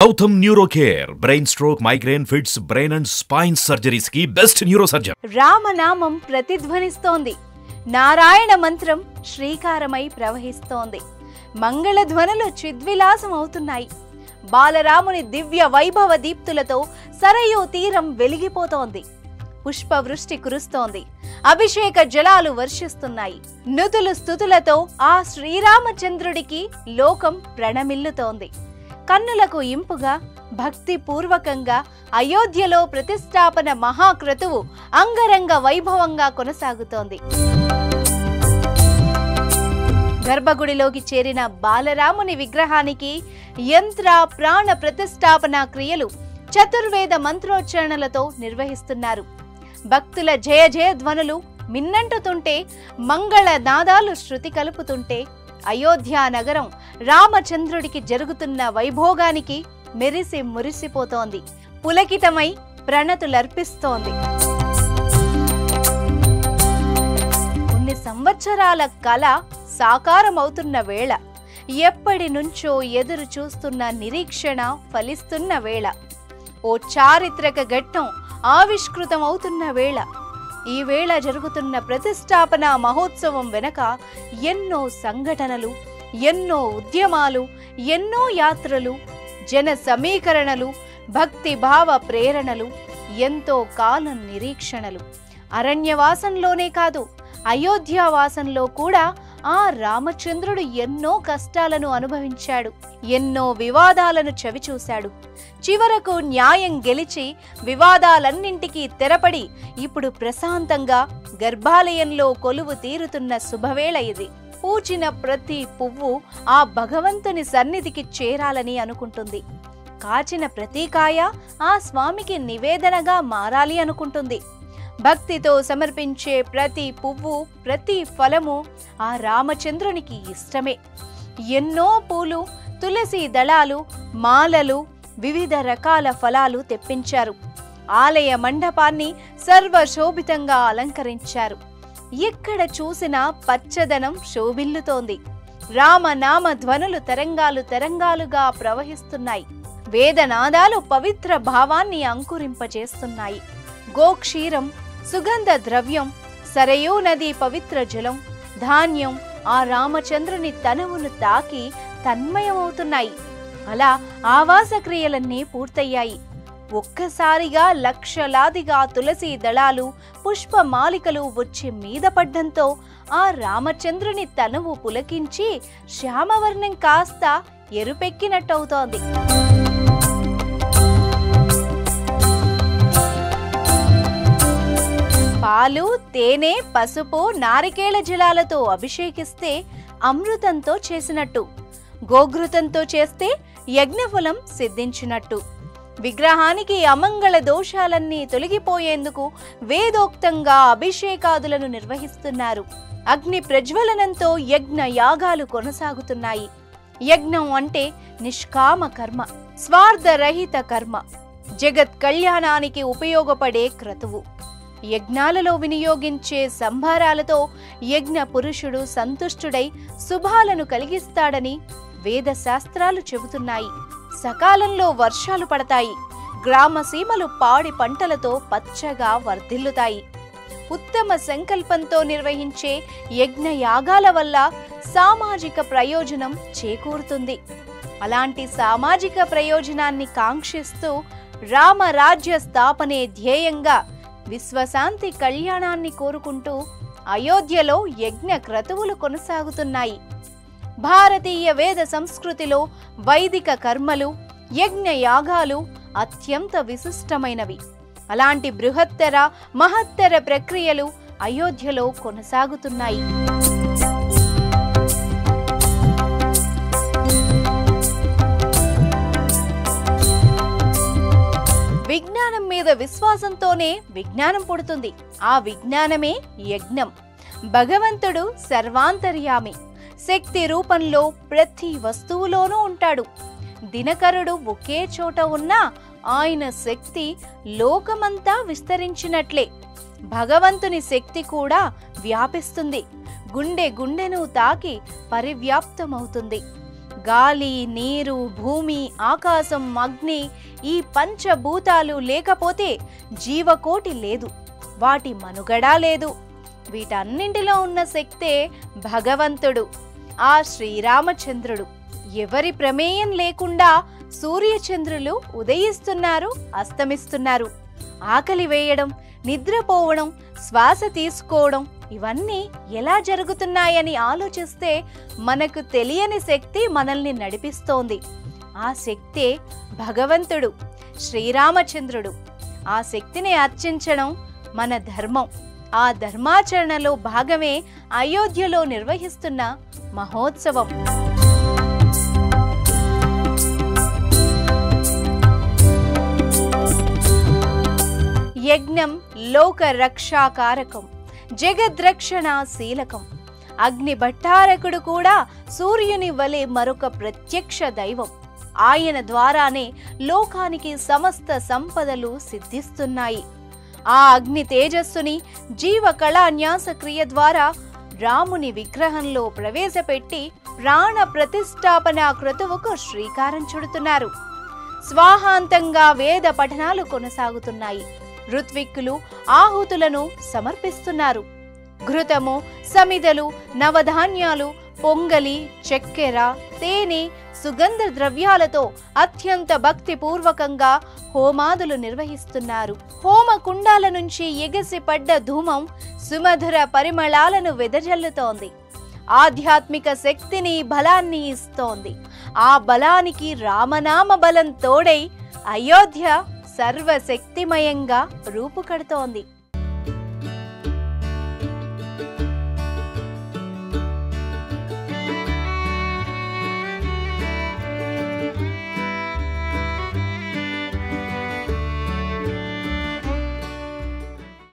Gautam neuro care brain stroke migraine fits brain and spine surgeries కి best neuro surgeon. రామనామం ప్రతిధ్వనిస్తోంది. నారాయణ మంత్రం శ్రీకారమై ప్రవహిస్తోంది. మంగళ ధ్వనులు చిద్విలాసం అవుతున్నాయి. బాలరాముని దివ్య వైభవ దీప్తులతో సరయూ తీరం వెలిగిపోతోంది. పుష్పవృష్టి కురుస్తోంది. అభిషేక జలాలు వర్షిస్తున్నాయి. నుతులు స్తుతులతో ఆ శ్రీరామచంద్రుడికి లోకం ప్రణమిల్లుతోంది. కన్నులకు ఇంపుగా భక్తి పూర్వకంగా అయోధ్యలో ప్రతిష్టాపన మహాక్రతువు అంగరంగ వైభవంగా కొనసాగుతోంది. గర్భగుడిలోకి చేరిన బాలరాముని విగ్రహానికి యంత్ర ప్రాణ ప్రతిష్టాపన క్రియలు చతుర్వేద మంత్రోచ్చరణలతో నిర్వహిస్తున్నారు. భక్తుల జయ జయ ధ్వనులు మిన్నంటుతుంటే, మంగళ నాదాలు శృతి కలుపుతుంటే అయోధ్య నగరం రామచంద్రుడికి జరుగుతున్న వైభోగానికి మెరిసి మురిసిపోతోంది. పులకితమై ప్రణతులర్పిస్తోంది. కొన్ని సంవత్సరాల కళ సాకారమవుతున్న వేళ, ఎప్పటి నుంచో ఎదురు చూస్తున్న నిరీక్షణ ఫలిస్తున్న వేళ, ఓ చారిత్రక ఘట్టం ఆవిష్కృతమవుతున్న వేళ, ఈ వేళ జరుగుతున్న ప్రతిష్టాపన మహోత్సవం వెనక ఎన్నో సంఘటనలు, ఎన్నో ఉద్యమాలు, ఎన్నో యాత్రలు, జన సమీకరణలు, భక్తి భావ ప్రేరణలు, ఎంతో కాలం నిరీక్షణలు. అరణ్యవాసంలోనే కాదు, అయోధ్యావాసంలో కూడా ఆ రామచంద్రుడు ఎన్నో కష్టాలను అనుభవించాడు. ఎన్నో వివాదాలను చవిచూశాడు. చివరకు న్యాయం గెలిచి వివాదాలన్నింటికీ తెరపడి ఇప్పుడు ప్రశాంతంగా గర్భాలయంలో కొలువు తీరుతున్న శుభవేళ ఇది. పూచిన ప్రతి పువ్వు ఆ భగవంతుని సన్నిధికి చేరాలని అనుకుంటుంది. కాచిన ప్రతి కాయ ఆ స్వామికి నివేదనగా మారాలి అనుకుంటుంది. భక్తితో సమర్పించే ప్రతి పువ్వు, ప్రతి ఫలము ఆ రామచంద్రునికి ఇష్టమే. ఎన్నో పూలు, తులసి దళాలు, మాలలు, వివిధ రకాల ఫలాలు తెప్పించారు. ఆలయ మండపాన్ని సర్వశోభితంగా అలంకరించారు. ఎక్కడ చూసినా పచ్చదనం శోభిల్లుతోంది. రామనామ ధ్వనులు తరంగాలు తరంగాలుగా ప్రవహిస్తున్నాయి. వేదనాదాలు పవిత్ర భావాన్ని అంకురింపజేస్తున్నాయి. గోక్షీరం, సుగంధ ద్రవ్యం, సరయూ నది పవిత్ర జలం, ధాన్యం ఆ రామచంద్రుని తనువును తాకి తన్మయమవుతున్నాయి. అలా ఆవాస క్రియలన్నీ పూర్తయ్యాయి. ఒక్కసారిగా లక్షలాదిగా తులసి దళాలు, పుష్పమాలికలు వచ్చి మీద పడ్డంతో ఆ రామచంద్రుని తనువు పులకించి శ్యామవర్ణం కాస్త ఎరుపెక్కినట్టవుతోంది. పాలు, తేనె, పసుపు, నారికేళ జలాలతో అభిషేకిస్తే అమృతంతో చేసినట్టు, గోఘృతంతో చేస్తే యజ్ఞఫలం సిద్ధించినట్టు. విగ్రహానికి అమంగళ దోషాలన్నీ తొలగిపోయేందుకు వేదోక్తంగా అభిషేకాదులను నిర్వహిస్తున్నారు. అగ్ని ప్రజ్వలనంతో యజ్ఞ యాగాలు కొనసాగుతున్నాయి. యజ్ఞం అంటే నిష్కామ కర్మ, స్వార్థరహిత కర్మ, జగత్ కళ్యాణానికి ఉపయోగపడే క్రతువు. యజ్ఞాలలో వినియోగించే సంభారాలతో యజ్ఞ పురుషుడు సంతుష్టుడై శుభాలను కలిగిస్తాడని వేద శాస్త్రాలు చెబుతున్నాయి. సకాలంలో వర్షాలు పడతాయి. గ్రామసీమలు పాడి పంటలతో పచ్చగా వర్ధిల్లుతాయి. ఉత్తమ సంకల్పంతో నిర్వహించే యజ్ఞ యాగాల వల్ల సామాజిక ప్రయోజనం చేకూరుతుంది. అలాంటి సామాజిక ప్రయోజనాన్ని కాంక్షిస్తూ రామరాజ్య స్థాపనే ధ్యేయంగా విశ్వశాంతి కళ్యాణాన్ని కోరుకుంటూ అయోధ్యలో యజ్ఞ క్రతువులు కొనసాగుతున్నాయి. భారతీయ వేద సంస్కృతిలో వైదిక కర్మలు, యజ్ఞ యాగాలు అత్యంత విశిష్టమైనవి. అలాంటి బృహత్తర మహత్తర ప్రక్రియలు అయోధ్యలో కొనసాగుతున్నాయి. విజ్ఞానం మీద విశ్వాసంతోనే విజ్ఞానం పుడుతుంది. ఆ విజ్ఞానమే యజ్ఞం. భగవంతుడు సర్వాంతర్యామి, శక్తి రూపంలో ప్రతి వస్తువులోనూ ఉంటాడు. దినకరుడు ఒకే చోట ఉన్నా ఆయన శక్తి లోకమంతా విస్తరించినట్లే భగవంతుని శక్తి కూడా వ్యాపిస్తుంది. గుండె గుండెను తాకి పరివ్యాప్తమవుతుంది. గాలి, నీరు, భూమి, ఆకాశం, అగ్ని ఈ పంచభూతాలు లేకపోతే జీవకోటి లేదు, వాటి మనుగడ లేదు. వీటన్నింటిలో ఉన్న శక్తే భగవంతుడు, ఆ శ్రీరామచంద్రుడు. ఎవరి ప్రమేయం లేకుండా సూర్యచంద్రులు ఉదయిస్తున్నారు, అస్తమిస్తున్నారు. ఆకలి వేయడం, నిద్రపోవడం, శ్వాస తీసుకోవడం ఇవన్నీ ఎలా జరుగుతున్నాయని ఆలోచిస్తే మనకు తెలియని శక్తి మనల్ని నడిపిస్తోంది. ఆ శక్తే భగవంతుడు, శ్రీరామచంద్రుడు. ఆ శక్తిని అర్చించడం మన ధర్మం. ఆ ధర్మాచరణలో భాగమే అయోధ్యలో నిర్వహిస్తున్న మహోత్సవం. యజ్ఞం లోక రక్షాకారకం, జగద్రక్షణ శీలకం. అగ్ని భట్టారకుడు కూడా సూర్యుని వలె మరొక ప్రత్యక్ష దైవం. ఆయన ద్వారానే లోకానికి సమస్త సంపదలు సిద్ధిస్తున్నాయి. ఆ అగ్ని తేజస్సుని జీవ కళాన్యాస క్రియ ద్వారా రాముని విగ్రహంలో ప్రవేశపెట్టి ప్రాణ ప్రతిష్టాపన క్రతువుకు శ్రీకారం చుడుతున్నారు. స్వాహాంతంగా వేద పఠనాలు కొనసాగుతున్నాయి. ఋత్విక్కులు ఆహుతులను సమర్పిస్తున్నారు. ఘృతము, సమిదలు, నవధాన్యాలు, పొంగలి, చక్కెర, తేనె, సుగంధ ద్రవ్యాలతో అత్యంత భక్తిపూర్వకంగా హోమాదులు నిర్వహిస్తున్నారు. హోమ కుండాల నుంచి ఎగసి పడ్డ ధూమం సుమధుర పరిమళాలను వెదజల్లుతోంది. ఆధ్యాత్మిక శక్తిని, బలాన్ని ఇస్తోంది. ఆ బలానికి రామనామ బలం తోడై అయోధ్య సర్వశక్తిమయంగా రూపుకడుతోంది.